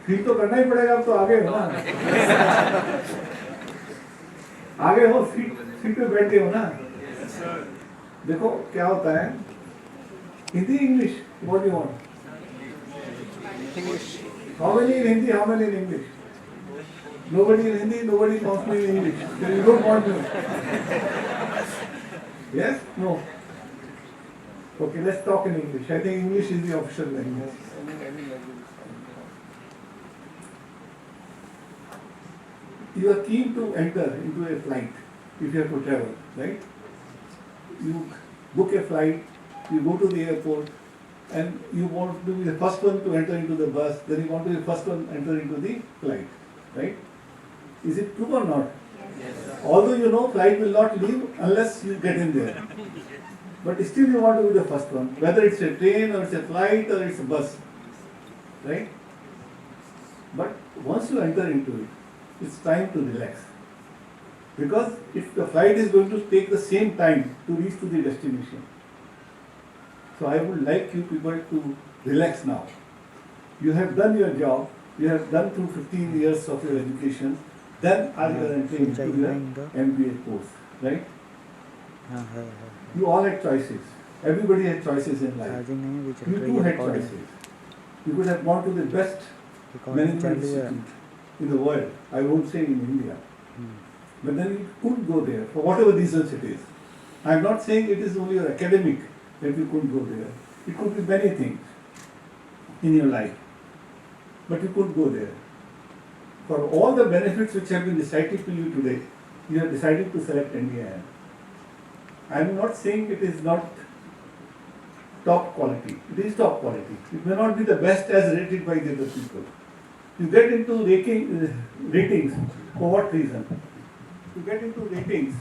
Feel तो करना ही पड़ेगा, अब तो आगे हो ना, आगे हो, सीट पे बैठ गए हो ना। देखो क्या होता है, Hindi English, what you want? English. How many in Hindi, how many in English? Nobody in Hindi, nobody wants me in English. So you don't want me. Yes? No? Okay, let's talk in English. I think English is the official language. You are keen to enter into a flight if you have to travel, right? You book a flight, you go to the airport, and you want to be the first one to enter into the bus, then you want to be the first one to enter into the flight, right? Is it true or not? Yes, sir. Although you know flight will not leave unless you get in there. But still you want to be the first one, whether it's a train or it's a flight or it's a bus, right? But once you enter into it, it's time to relax. Because if the flight is going to take the same time to reach to the destination, so I would like you people to relax now. You have done your job, you have done through 15 years of your education, then are you entering into your MBA course, right? You all had choices. Everybody had choices in life. You too had choices. You could have gone to the best management institute in the world. I won't say in India. But then you couldn't go there for whatever reasons it is. I am not saying it is only your academic that you couldn't go there. It could be many things in your life. But you could go there. For all the benefits which have been recited to you today, you have decided to select NDIM. I am not saying it is not top quality. It is top quality. It may not be the best as rated by the other people. You get into ratings for what reason? You get into ratings.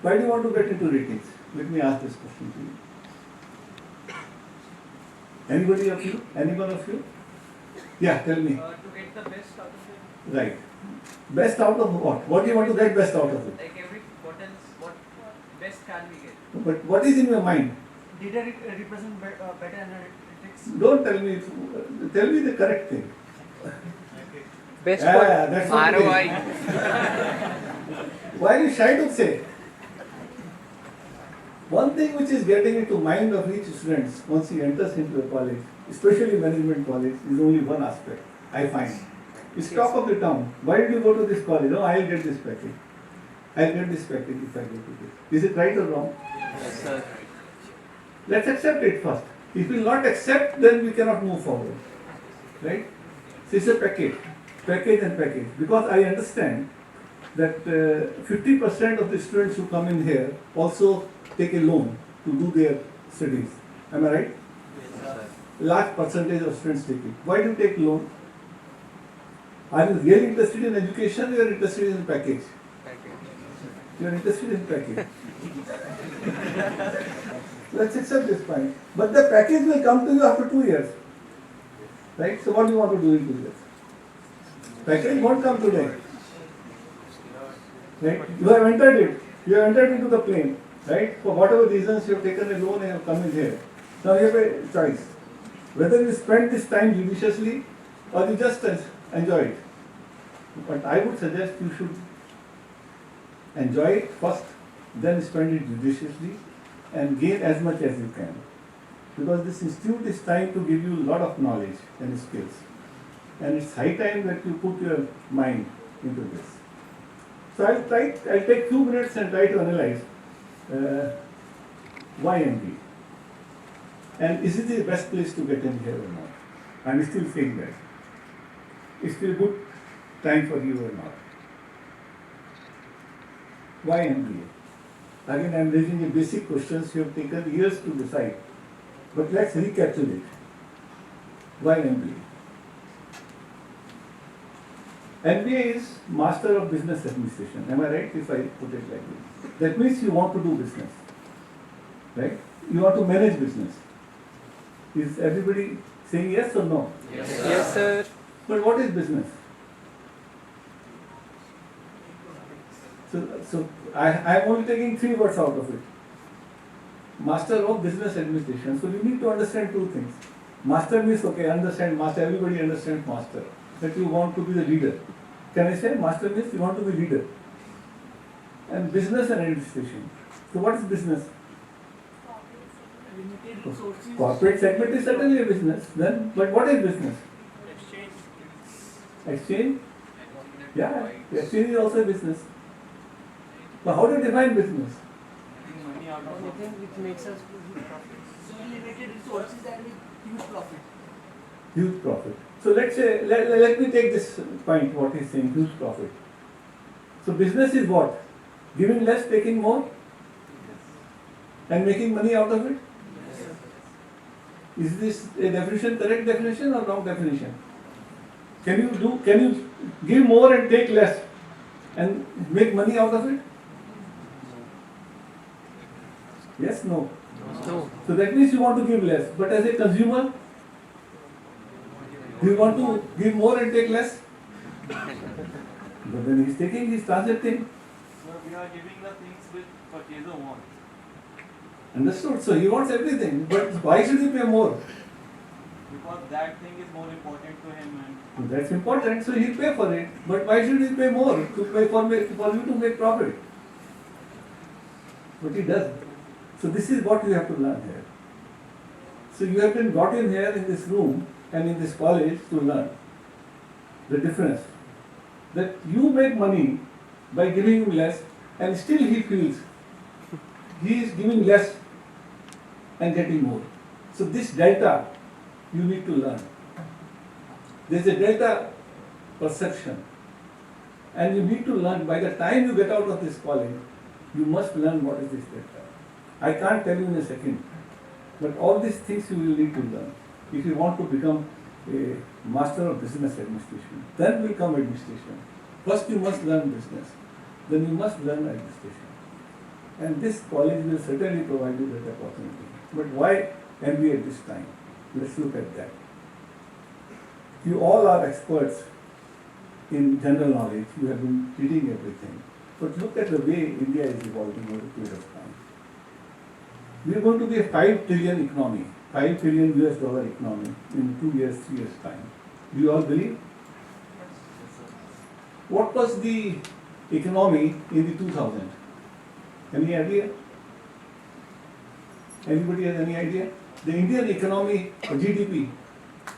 Why do you want to get into ratings? Let me ask this question to you. Anybody of you? Anyone of you? Yeah, tell me. To get the best out of it. Right. Best out of what? What do you want to get best out of it? Like what else, what best can we get? But what is in your mind? Did it represent better analytics? Don't tell me. Tell me the correct thing. Best Yeah, that's what it is. ROI. Why are you shy to say? One thing which is getting into mind of each student once he enters into a college, especially management college, is only one aspect, I find. It's top of the town. Why did you go to this college? No, I'll get this package. I'll get this package if I go to this. Is it right or wrong? Yes, sir. Let's accept it first. If we will not accept, then we cannot move forward. Right? So it's a package. Package and package. Because I understand that 50% of the students who come in here also take a loan to do their studies. Am I right? Yes, sir. Large percentage of students take it. Why do you take loan? Are you really interested in education or you are interested in package? You are interested in package. Let's accept this point. But the package will come to you after 2 years. Right? So what do you want to do in 2 years? Package won't come today. Right? You have entered it. You have entered into the plane. Right? For whatever reasons you have taken a loan and you have come in here. Now you have a choice. Whether you spend this time judiciously or you just enjoy it. But I would suggest you should enjoy it first, then spend it judiciously and gain as much as you can. Because this institute is trying to give you a lot of knowledge and skills. And it's high time that you put your mind into this. So I'll take few minutes and try to analyze why MD. And is it the best place to get in here or not? I'm still saying that. Is still a good time for you or not? Why MBA? Again, I'm raising a basic questions you have taken years to decide. But let's recapitulate. Why MBA? MBA is Master of Business Administration. Am I right if I put it like this? That means you want to do business. Right? You want to manage business. Is everybody saying yes or no? Yes, Yes, sir. But what is business? So I am only taking 3 words out of it. Master of Business Administration. So you need to understand 2 things. Master means, okay, understand master, everybody understands master. That you want to be the leader. Can I say master means you want to be leader? And business and administration. So what is business? Limited resources. Corporate segment is certainly a business. Then, but what is business? Exchange. Exchange? Yeah, exchange is also a business. But how do you define business? Money out of anything which makes us huge profit. So limited resources and with huge profit. Huge profit. So let's say, let me take this point, what he's saying, huge profit. So business is what? Giving less, taking more? And making money out of it? Is this a definition, correct definition or wrong definition? Can you give more and take less and make money out of it? Yes, no. No. So that means you want to give less, but as a consumer, do you want to give more and take less? But when he's taking, he's transacting. So we are giving the things which purchaser wants. Understood? So he wants everything, but why should he pay more? Because that thing is more important to him and That's important, so he'll pay for it. But why should he pay more to pay for you to make profit? But he does. So this is what you have to learn here. So you have been brought in here in this room and in this college to learn the difference. That you make money by giving him less and still he feels he is giving less and getting more. So this delta you need to learn. There is a delta perception and you need to learn by the time you get out of this college, you must learn what is this delta. I can't tell you in a second, but all these things you will need to learn if you want to become a master of business administration. Then will come administration. First you must learn business, then you must learn administration. And this college will certainly provide you that opportunity. But why MBA at this time? Let's look at that. You all are experts in general knowledge. You have been reading everything. But look at the way India is evolving over a period of time. We are going to be a 5 trillion economy, $5 trillion US economy in 2 years, 3 years time. Do you all believe? What was the economy in the 2000? Any idea? Anybody has any idea? The Indian economy, GDP,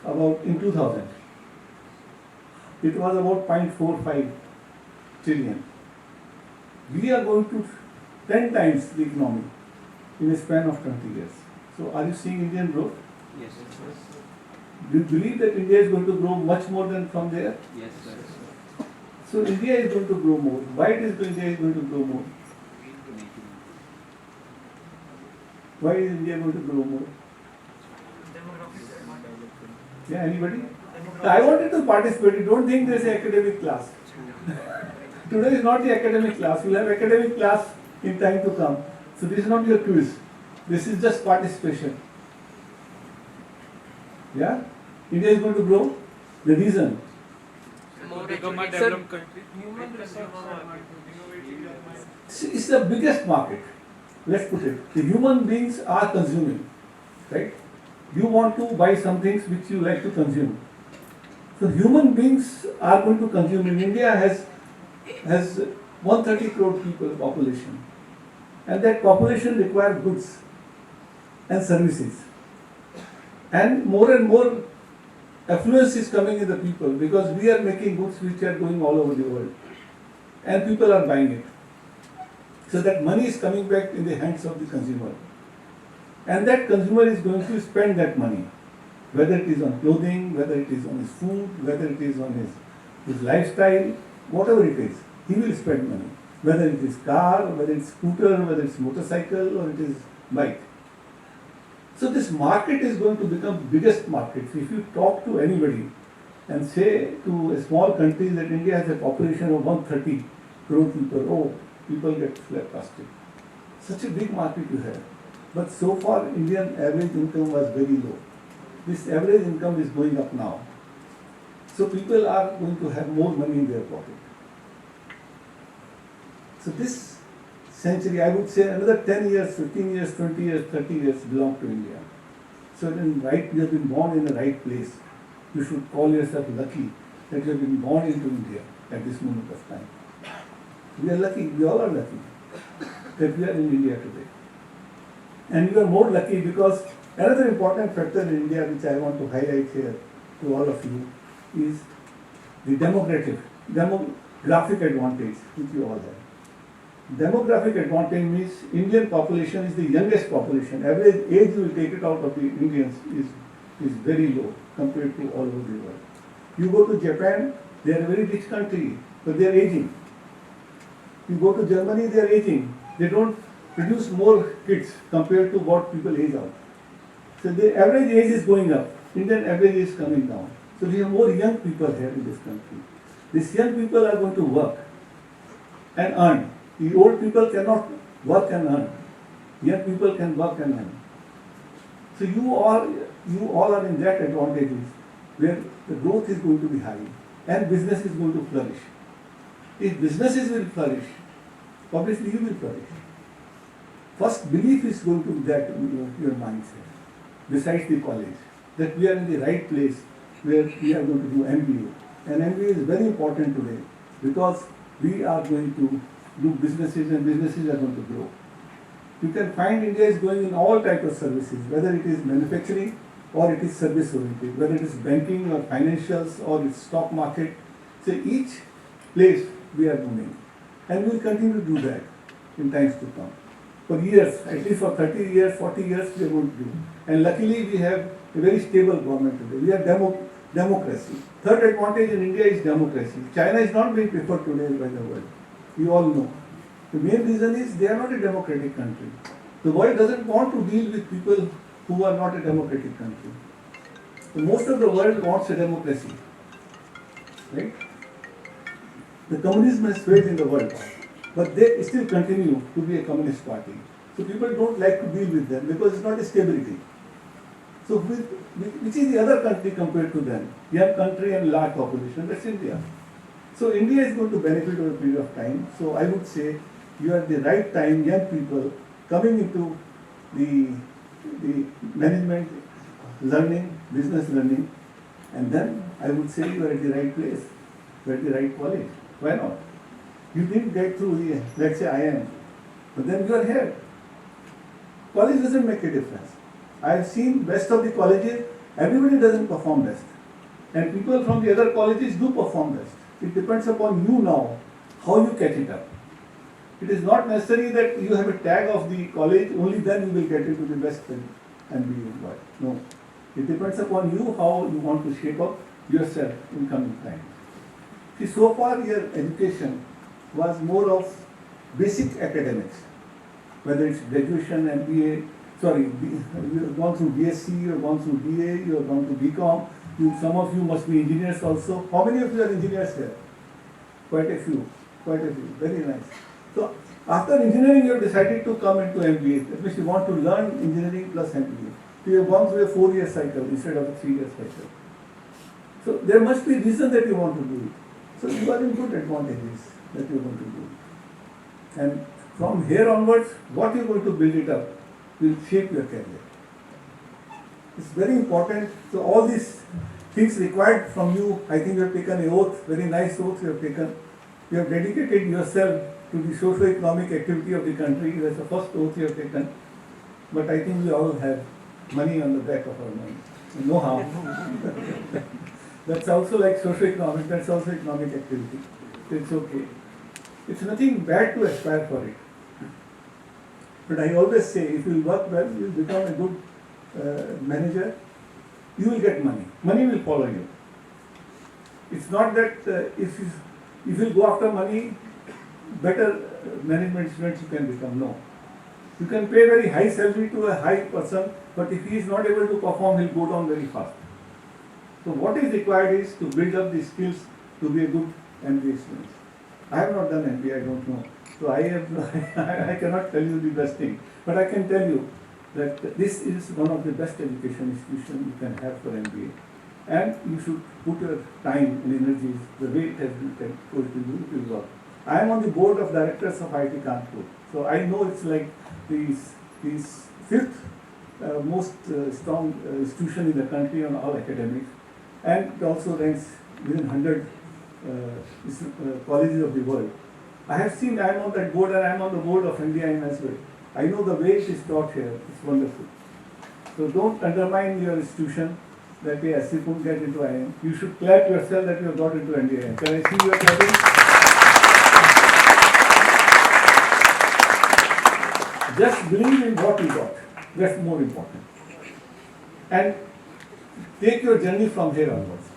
about in 2000, it was about 0.45 trillion. We are going to 10 times the economy in a span of 20 years. So are you seeing Indian growth? yes, Do you believe that India is going to grow much more than from there? yes, sir. So India is going to grow more. Why India is going to grow more? Why is India going to grow more? Yeah, anybody? I wanted to participate. You don't think there is an academic class. Today is not the academic class. We'll have academic class in time to come. So this is not your quiz. This is just participation. Yeah? India is going to grow. The reason. More Become a educated. developed country. Human resource. It's the biggest market. Let's put it. The human beings are consuming. Right? You want to buy some things which you like to consume. So human beings are going to consume. In India has 130 crore people population. And that population requires goods and services. And more affluence is coming in the people because we are making goods which are going all over the world. And people are buying it. So that money is coming back in the hands of the consumer. And that consumer is going to spend that money. Whether it is on clothing, whether it is on his food, whether it is on his lifestyle, whatever it is, he will spend money. Whether it is car, whether it's scooter, whether it's motorcycle, or it is bike. So this market is going to become biggest market. So if you talk to anybody and say to a small country that India has a population of 130 crore people, oh, people get flabbergasted. Such a big market you have. But so far Indian average income was very low. This average income is going up now. So people are going to have more money in their pocket. So this century, I would say another 10 years, 15 years, 20 years, 30 years belong to India. So in right, you have been born in the right place. You should call yourself lucky that you have been born into India at this moment of time. We are lucky, we all are lucky that we are in India today. And you are more lucky because another important factor in India which I want to highlight here to all of you is the demographic advantage which you all have. Demographic advantage means Indian population is the youngest population. Average age you will take it out of the Indians is very low compared to all over the world. You go to Japan, they are a very rich country, but they are aging. You go to Germany, they are aging. They don't produce more kids compared to what people age out. So the average age is going up. Indian average is coming down. So we have more young people here in this country. These young people are going to work and earn. The old people cannot work and earn. Young people can work and earn. So you all are in that advantages where the growth is going to be high and business is going to flourish. If businesses will flourish, obviously you will flourish. First belief is going to be that your mindset, besides the college, that we are in the right place where we are going to do MBA. And MBA is very important today because we are going to do businesses and businesses are going to grow. You can find India is going in all types of services, whether it is manufacturing or it is service oriented, whether it is banking or financials or it's stock market. So each place we are moving. And we will continue to do that in times to come. For years, at least for 30 years, 40 years, we are going to do. And luckily we have a very stable government today. We have democracy. Third advantage in India is democracy. China is not being preferred today by the world. You all know. The main reason is they are not a democratic country. The world doesn't want to deal with people who are not a democratic country. So most of the world wants a democracy. Right? The communism has failed in the world, but they still continue to be a communist party. So people don't like to deal with them because it's not a stability. So which is the other country compared to them? Young country and large population, that's India. So India is going to benefit over a period of time. So I would say you are at the right time, young people coming into the management learning, business learning, and then I would say you are at the right place, you are at the right college. Why not? You didn't get through here, let's say IIM, but then you are here. College doesn't make a difference. I have seen best of the colleges, everybody doesn't perform best. And people from the other colleges do perform best. It depends upon you now, how you catch it up. It is not necessary that you have a tag of the college, only then you will get into the best and be employed. No. It depends upon you how you want to shape up yourself in coming times. See, so far your education was more of basic academics, whether it's graduation, MBA, you have gone through BSc, you have gone through BA, you have gone to BCom, some of you must be engineers also. How many of you are engineers here? Quite a few, very nice. So after engineering you have decided to come into MBA, that means you want to learn engineering plus MBA. So you have gone through a 4-year cycle instead of a 3-year cycle. So there must be a reason that you want to do it. So you are in good advantages that you are going to do. And from here onwards, what you are going to build it up will shape your career. It's very important. So all these things required from you, I think you have taken an oath, very nice oath you have taken. You have dedicated yourself to the socio-economic activity of the country. That's the first oath you have taken. But I think we all have money on the back of our mind. No harm. That's also like socio-economic, that's also economic activity. It's okay. It's nothing bad to aspire for it. But I always say, if you work well, you will become a good manager, you will get money. Money will follow you. It's not that if you go after money, better management students you can become. No. You can pay very high salary to a high person, but if he is not able to perform, he will go down very fast. So what is required is to build up the skills to be a good MBA student. I have not done MBA, I don't know. So I cannot tell you the best thing. But I can tell you that this is one of the best education institutions you can have for MBA. And you should put your time and energies the way it has been told to you, it will work. I am on the board of directors of IIT Kanpur. So I know it's like these fifth most strong institution in the country on all academics, and it also ranks within 100 colleges of the world. I have seen, I am on that board and I am on the board of NDIM as well. I know the way it is taught here, it's wonderful. So don't undermine your institution that yes, you couldn't get into IIM. You should clap yourself that you have got into NDIM. Can I see your clapping? Just believe in what you got. That's more important. And take your journey from here onwards.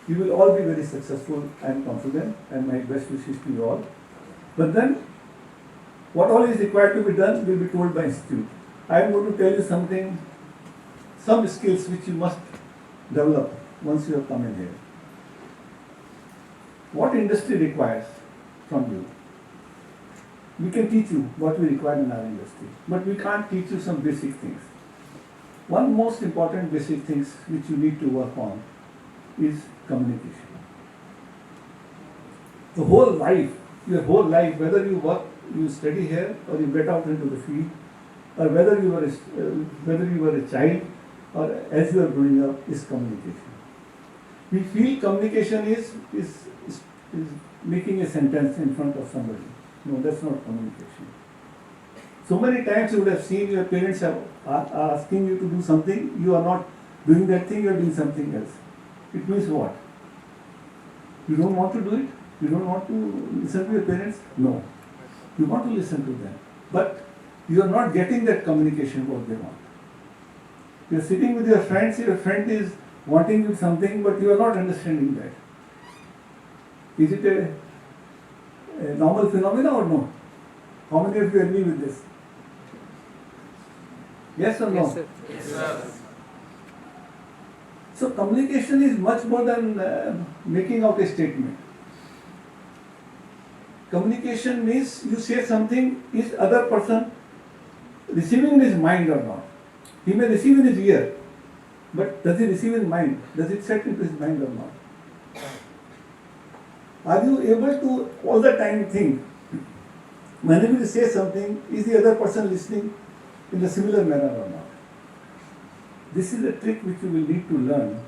You will all be very successful, I am confident, and my best wishes to you all. But then, what all is required to be done will be told by institute. I am going to tell you something, some skills which you must develop once you have come in here. What industry requires from you? We can teach you what we require in our industry, but we can't teach you some basic things. One most important basic things which you need to work on is communication. The whole life, your whole life, whether you work, you study here, or you get out into the field, or whether you were a child, or as you are growing up, is communication. We feel communication is making a sentence in front of somebody. No, that's not communication. So many times you would have seen your parents are asking you to do something, you are not doing that thing, you are doing something else. It means what? You don't want to do it? You don't want to listen to your parents? No. You want to listen to them. But you are not getting that communication what they want. You are sitting with your friend is wanting you something, but you are not understanding that. Is it a normal phenomena or no? How many of you agree with this? Yes or no? Yes, sir. Yes, sir. So communication is much more than making out a statement. Communication means you say something, is other person receiving in his mind or not? He may receive in his ear, but does he receive in mind? Does it set into his mind or not? Are you able to all the time think, whenever you say something, is the other person listening in a similar manner or not? This is a trick which you will need to learn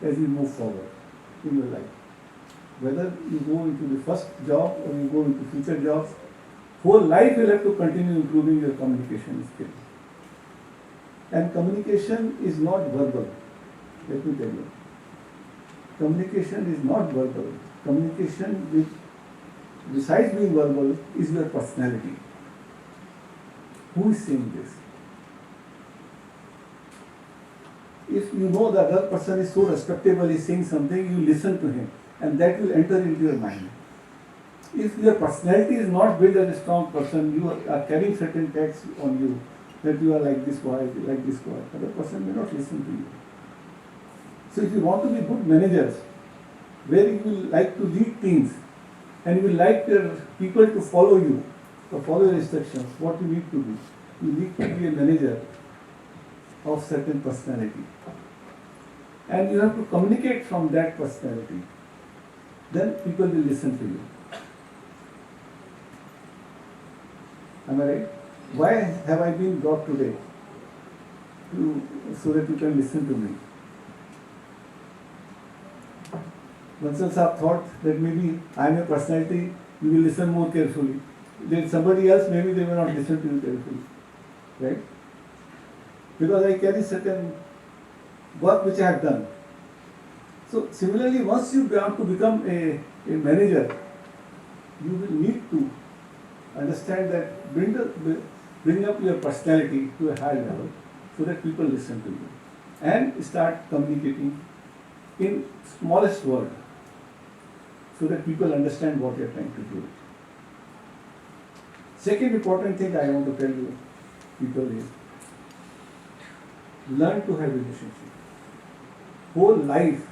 as you move forward in your life. Whether you go into the first job or you go into future jobs, whole life you'll have to continue improving your communication skills. And communication is not verbal, let me tell you. Communication is not verbal. Communication, besides being verbal, is your personality. Who is saying this? If you know the other person is so respectable, is saying something, you listen to him, and that will enter into your mind. If your personality is not built as a strong person, you are carrying certain tags on you, that you are like this boy, other person may not listen to you. So if you want to be good managers, where you will like to lead teams, and you will like your people to follow you, or follow your instructions, what you need to do? You need to be a manager of certain personality. And you have to communicate from that personality. Then people will listen to you. Am I right? Why have I been brought today? So that you can listen to me. Bansal Saab thought that maybe I am a personality, you will listen more carefully. Then somebody else, maybe they will not listen to you carefully. Right? Because I carry certain work which I have done. So similarly, once you want to become a manager, you will need to understand that bring up your personality to a high level so that people listen to you. And start communicating in smallest word so that people understand what you are trying to do. Second important thing I want to tell you people is learn to have relationship. Whole life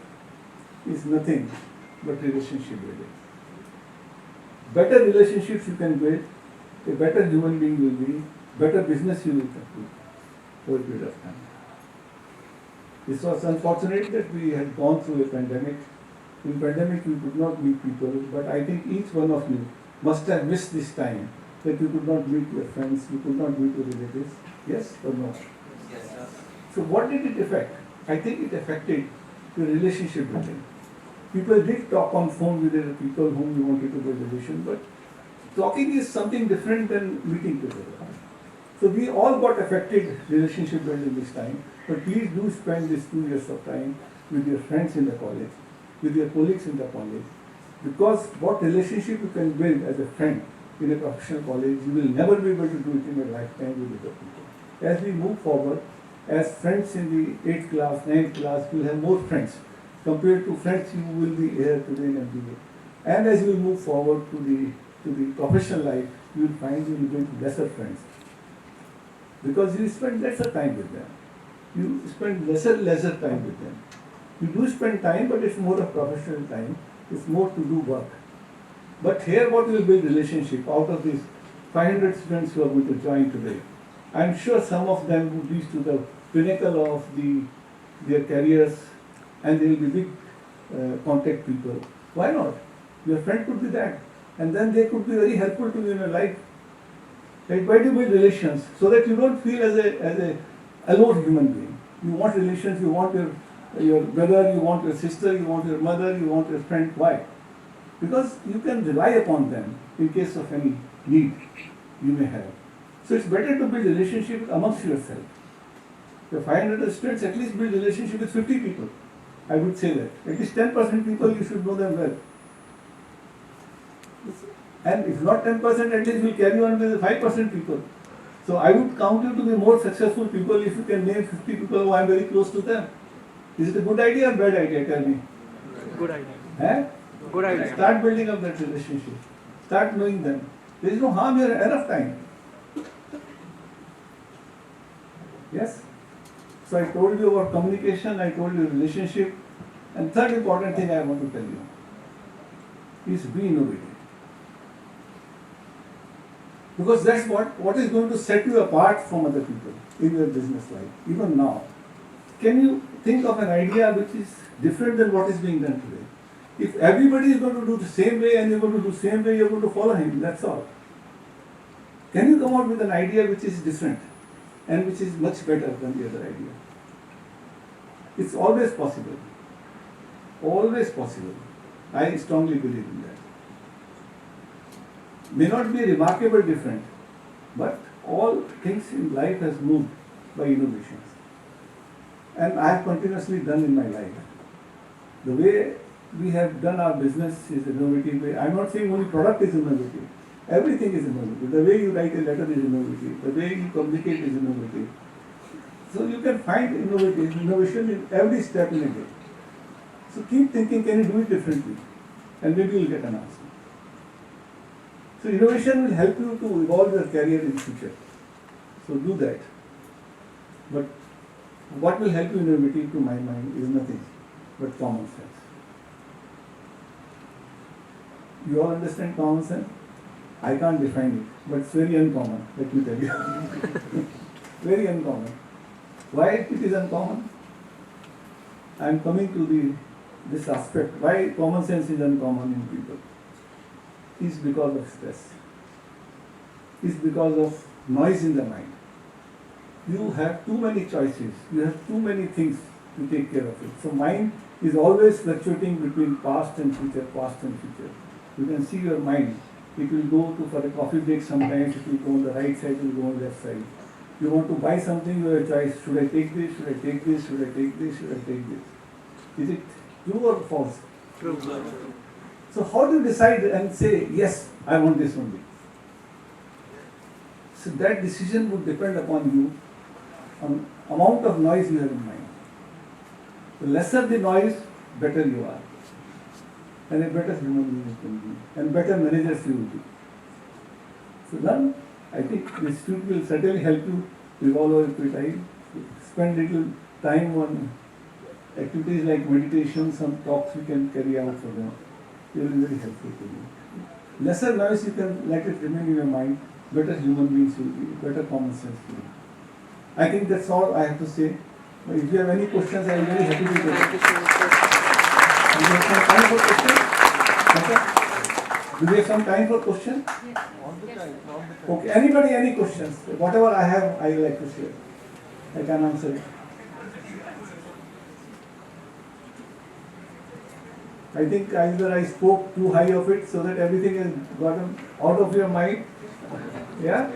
is nothing but relationship building. Better relationships you can build, a better human being you will be, better business you will do over a period of time. This was unfortunate that we had gone through a pandemic. In pandemic we could not meet people, but I think each one of you must have missed this time that you could not meet your friends, you could not meet your relatives. Yes or no? Yes, sir. So what did it affect? I think it affected the relationship building. People did talk on phone with the people whom you wanted to build a relation, but talking is something different than meeting together. So we all got affected relationship building this time, but please do spend these 2 years of time with your friends in the college, with your colleagues in the college, because what relationship you can build as a friend in a professional college, you will never be able to do it in your lifetime with other people. As we move forward, as friends in the 8th class, 9th class, you will have more friends compared to friends you will be here today in MBA. And as you will move forward to the professional life, you will find you will build lesser friends. Because you spend lesser time with them. You spend lesser time with them. You do spend time, but it's more of professional time. It's more to do work. But here what will build relationship out of these 500 students who are going to join today. I'm sure some of them would reach to the pinnacle of their careers and they will be big contact people. Why not? Your friend could be that. And then they could be very helpful to you in your life. Right? Why do you build relations? So that you don't feel as a alone human being. You want relations, you want your brother, you want your sister, you want your mother, you want your friend. Why? Because you can rely upon them in case of any need you may have. So it's better to build relationship amongst yourself. The 500 students, at least build relationship with 50 people. I would say that. At least 10% people you should know them well. And if not 10%, at least we'll carry on with the 5% people. So I would count you to be more successful people if you can name 50 people who I am very close to them. Is it a good idea or bad idea? Tell me. Good idea. Eh? Good idea. Start building up that relationship. Start knowing them. There is no harm here, enough time. Yes? So I told you about communication, I told you relationship. And third important thing I want to tell you is be innovative. Because that's what is going to set you apart from other people in your business life, even now. Can you think of an idea which is different than what is being done today? If everybody is going to do the same way and you're going to do the same way, you're going to follow him, that's all. Can you come out with an idea which is different and which is much better than the other idea? It's always possible. Always possible. I strongly believe in that. May not be remarkable different, but all things in life has moved by innovations. And I have continuously done in my life. The way we have done our business is innovative way. I'm not saying only product is innovative. Everything is innovative. The way you write a letter is innovative. The way you communicate is innovative. So you can find innovation in every step in a day. So keep thinking, can you do it differently? And maybe you'll get an answer. So innovation will help you to evolve your career in the future. So do that. But what will help you innovative to my mind is nothing but common sense. You all understand common sense? I can't define it, but it's very uncommon, let me tell you. Very uncommon. Why it is uncommon? I am coming to this aspect. Why common sense is uncommon in people? Is because of stress. Is because of noise in the mind. You have too many choices. You have too many things to take care of it. So mind is always fluctuating between past and future, past and future. You can see your mind. It will go for a coffee break sometimes, it will go on the right side, it will go on the left side. You want to buy something, you have a choice. Should I take this? Should I take this? Should I take this? Should I take this? Is it true or false? True. So how do you decide and say, yes, I want this only? So that decision would depend upon you, on amount of noise you have in mind. The lesser the noise, better you are. And a better human being you can be. And better managers you will be. So then, I think this institute will certainly help you to evolve over time. Spend little time on activities like meditation, some talks we can carry out for them. They will be very helpful to you. Lesser noise you can let it remain in your mind. Better human beings will be. Better common sense will be. I think that's all I have to say. If you have any questions, I am very happy to take it. Do we have some time for questions? Okay. Do we have some time for questions? Okay. Anybody, any questions? Whatever I have, I like to share. I can answer it. I think either I spoke too high of it so that everything has gotten out of your mind. Yeah?